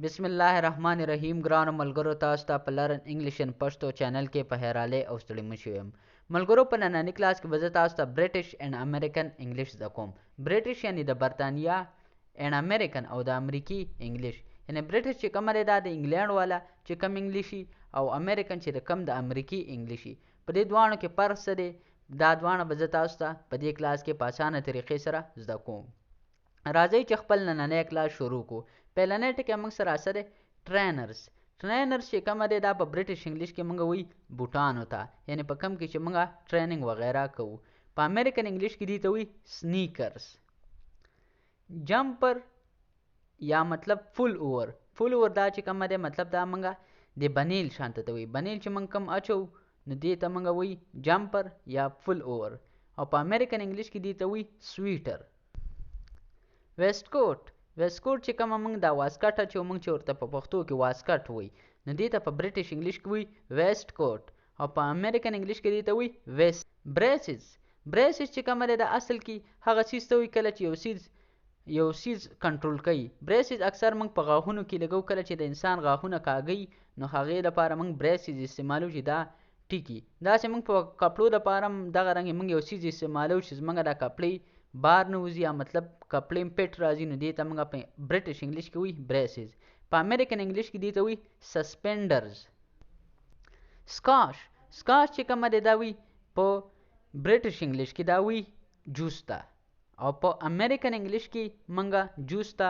بسم الله الرحمن الرحیم. ګرانو ملګرو، تاسو ته په لرن انګلیش ان پښتو چینل کې په هراله او ستړي مشو یم. ملګرو، په نننۍ کلاس کې به زه تاسو ته برټش اینډ امریکن انګلیش زده کوم. برټش یعنی د برطانیا، اینډ امریکن او د امریکي انګلیش. یعنی برټش چې کومه دی دا د انګلینډ والا چې کوم انګلیشي، او امریکن چې د کوم د امریکي انګلیشي. په دې دواړو کې فرق څه دی؟ دا دواړه به زه تاسو ته په دې کلاس کې په اسانه طریقې سره زده کوم. راځئ چې خپل نننی کلاس شروع کړو. پیلنی ټکی موږ سره څه دی؟ ټرینرز. ټرینرز چې کومه دی دا په برټش انګلیش کې موږ وایي بوټانو ته، یعنی په کوم کې چې موږ ټریننګ وغیره کوو. په امریکن انګلیش کې دې ته وایي سنیکرز. جمپر یا مطلب فل اوور. فل اوور دا چې کومه دی مطلب دا موږ د بنیل شانته ته وایي. بنیل چې موږ کوم اچو نو دې ته موږ وایي جمپر یا فل اوور. او په امریکن انګلیش کې دې ته وایي سویټر. ویسټ کوټ. ویسټ کوټ چې کومه موږ دا واسکټ اچو، موږ چې ورته په پښتو کې واسکټ وایي، نو دې ته په برټش انګلیش کې وایي ویسټ کوټ. او په امریکن انګلیش کې دې ته وایي ویسټ. بریسز. بریسز چې کومه دی د اصل کې هغه څیز ته وایي کله چې یو څیز کنټرول کوي. بریسز اکثر موږ په غاښونو کې لګو، کله چې د انسان غاښونه کاږي نو هغې لپاره موږ بریسز استعمالو چې دا ټیکي. داسې موږ په کپړو لپاره هم دغه رنګ موږ یو څیز استعمالو چې زموږ دا کپړې بار نه وځي، یا مطلب کپړې پټ راځي، نو دې ته موږ په برټش انګلیش کې وایي بریسز. په امریکن انګلیش کې دې ته وایي سسپینډرز. سکاش. سکاش چې کومه دی دا وایي په برټش انګلیش کې دا وایي جوس ته، او په امریکن انګلیش کې موږ جوس ته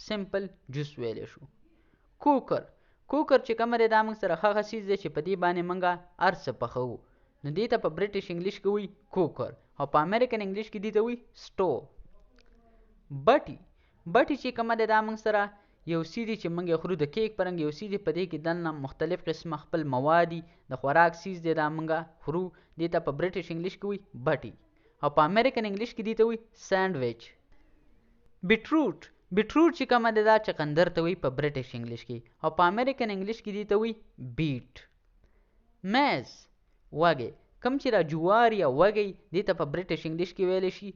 سمپل جوس ویلی شو. کوکر. کوکر چې کومه دی دا موږ سره هغه څیز دی چې په دې باندې موږ هر څه پخوو، نو دې ته په برټش انګلیش کې وایي کوکر. او په امریکن انګلیش کې دې ته وایي سټو. بټي. بټي چې کومه دی دا موږ سره یو څیز دی چې موږ یې خورو، د کیک په رنګ یو څیز دی، په دې کې دننه مختلف قسمه خپل مواد دي، د خوراک څیز دی دا موږ خورو، دې ته په برټش انګلیش کې وایي بټي. او په امریکن انګلیش کې دې ته وایي سینډویچ. بیټروټ. بیټروټ چې کومه دی دا چقندر ته وایي په برټش انګلیش کې، او په امریکن انګلیش کې دې ته وایي بیټ. میز. وږی. کوم چې دا جوار یا وږی دې ته په برټش انګلیش کې ویلی شي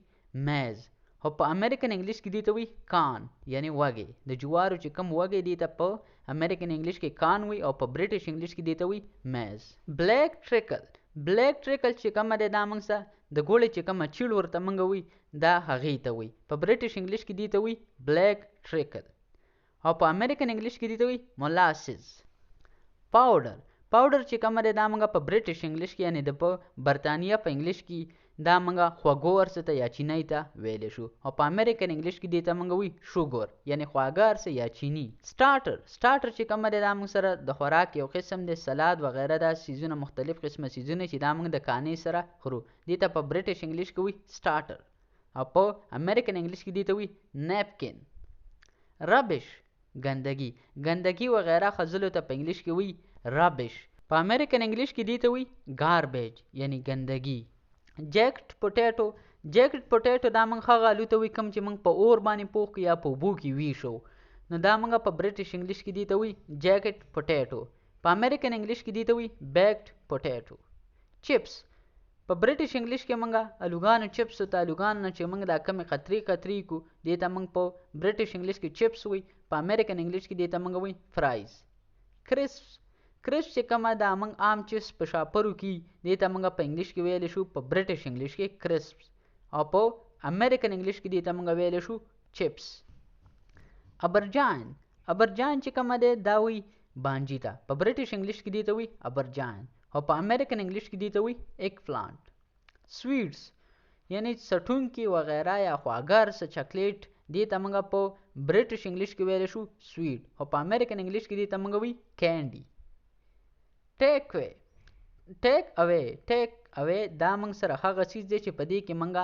میز. او په امریکن انګلیش کې دې ته وایي کان، یعنی وږی. د جوارو چې کوم وږی دې ته په امریکن انګلیش کې کان وایي، او په برټش انګلیش کې دې ته وایي میز. بلیک ټریکل. بلیک ټریکل چې کومه دی دا موږ سره د ګوړې چې کومه چیړ ورته موږ وایي دا هغې ته وایي. په برټش انګلیش کې دې ته وایي بلیک ټریکل. او په امریکن انګلیش کې دې ته وایي مولاسز. پاوډر. پاوډر چې کومه دی دا موږ په برټش انګلیش کې، یعنی د په برطانیا په انګلیش کې دا موږ خوږو ارڅه ته یا چینی ته ویلی شو، او په امریکن انګلیش کې دې ته موږ وایي شوګر، یعنی خواږه ارڅه یا چینی. سټارټر. سټارټر چې کومه دی دا موږ سره د خوراک یو قسم دی، سلاد وغیره دا سیزونه، مختلف قسمه سیزونه چې دا موږ د کانې سره خورو، دې ته په برټش انګلیش کې وایي سټارټر. او په امریکن انګلیش کې دې ته وایي نیپکن. ربش. ګندګي. ګندګي وغیره خځلو ته په انګلیش کې وایي ربش. په امریکن انګلیش کې دې ته وایي ګاربیج، یعنی ګندګي. جیکټ پوټیټو. جیکټ پوټیټو دا موږ هغه الو ته وایي کوم چې موږ په اور باندې پوخ کړو یا په اوبو کې ویشو، نو دا موږ په برټش انګلیش کې دې ته وایي جیکټ پوټیټو. په امریکن انګلیش کې دې ته وایي بیکډ پوټیټو. چپس. په برټش انګلیش کې موږ الوګانو چپسو ته، الوګانو نه چې موږ دا کمې قطرې قطرې کو، دې ته موږ په برټش انګلیش کې چپس وایي. په امریکن انګلیش کې دې ته موږ وایي فرایز. کرسپ. کرسپ چې کومه دا موږ عام چپس په شاپرو کې، دې ته موږ په انګلیش کې ویلی شو په برټش انګلیش کې کرسپ، او په امریکن انګلیش کې دې ته موږ ویلی شو چپس. ابرجان. ابرجان چې کومه دی دا وایي بانجي ته، په برټش انګلیش کې دې ته وایي ابرجان، او په امریکن انګلیش کې دې ته وایي ایگ پلانټ. سویټس یعنی څټونکي وغیره یا خواږه ارڅه چاکلیټ، دې ته موږ په برټش انګلیش کې ویلی شو سویټ، او په امریکن انګلیش کې دې ته موږ وایي کینډي. ټیک وی. ټیک اوی. ټیک اوی دا موږ سره هغه څیز دی چې په دې کې موږ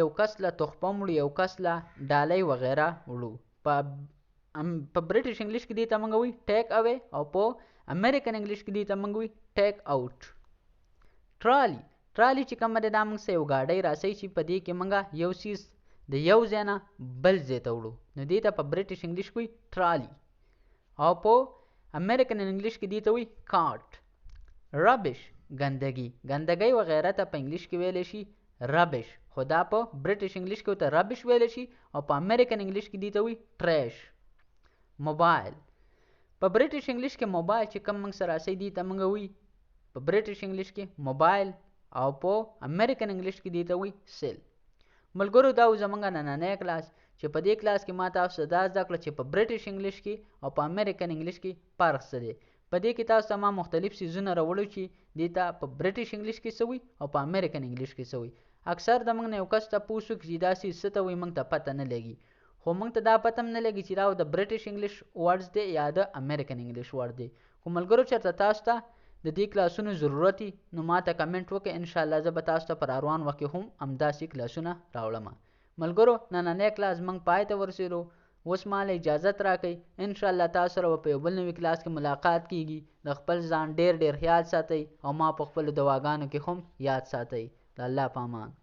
یو کس له تحفه وړو، یو کس له ډالۍ وغیره وړو. په برټش انګلیش کې دې ته موږ وایي ټیک اوی، او په امریکن انګلیش کې دې ته موږ وایي ټیک آوټ. ټرالی. ټرالی چې کومه دی دا موږ سره یو ګاډۍ راسئ چې په دې کې موږ یو څیز د یو ځای نه بل ځای ته وړو، نو دې ته په برټش انګلیش کې وایي ټرالی، او په امریکن انګلیش کې دې ته وایي کارټ. ربش. ګندګي. ګندګي وغیره ته په انګلیش کې ویلی شي ربش، خو دا په برټش انګلیش کې ورته ربش ویلی شي، او په امریکن انګلیش کې دې ته وایي ټریش. موبایل. په برټش انګلیش کې موبایل چې کم موږ سره راسي دي ته موږ وی په برټش انګلیش کې موبایل، او په امریکن انګلیش کې دي ته وی سیل. ملګرو دا و زمونږ نننی کلاس چې په دې کلاس کې ما تاسو ته دا زده کړه چې په برټش انګلیش کې او په امریکن انګلیش کې فرق څه دی. په دې کې تاسو ته ما مختلف څیزونه راوړو چې دې ته په برټش انګلیش کې څه وي او په امریکن انګلیش کې څه وي. اکثر د موږ نه یو کس تپوس وکړي چې دا څیز څه ته وایي موږ ته پته نه لګي، خو موږ ته دا پته هم نه لګي چې دا د برټش انګلیش ورډز دی یا د امریکن انګلیش ورډ دی. خو ملګرو چېرته تاسو ته د دې کلاسونو ضرورت وي نو ما ته کمنټ وکړئ، انشاءالله زه به تاسو ته په روان وخت کې هم همداسې کلاسونه راوړم. ملګرو نننی کلاس موږ پای ته ورسېدو، اوس ماله اجازت راکئ، انشاءالله تاسو سره به په یو بل نوي کلاس کې ملاقات کیږي. د خپل ځان ډېر ډېر خیال ساتئ او ما په خپلو دواګانو کې هم یاد ساتئ. د الله په امان.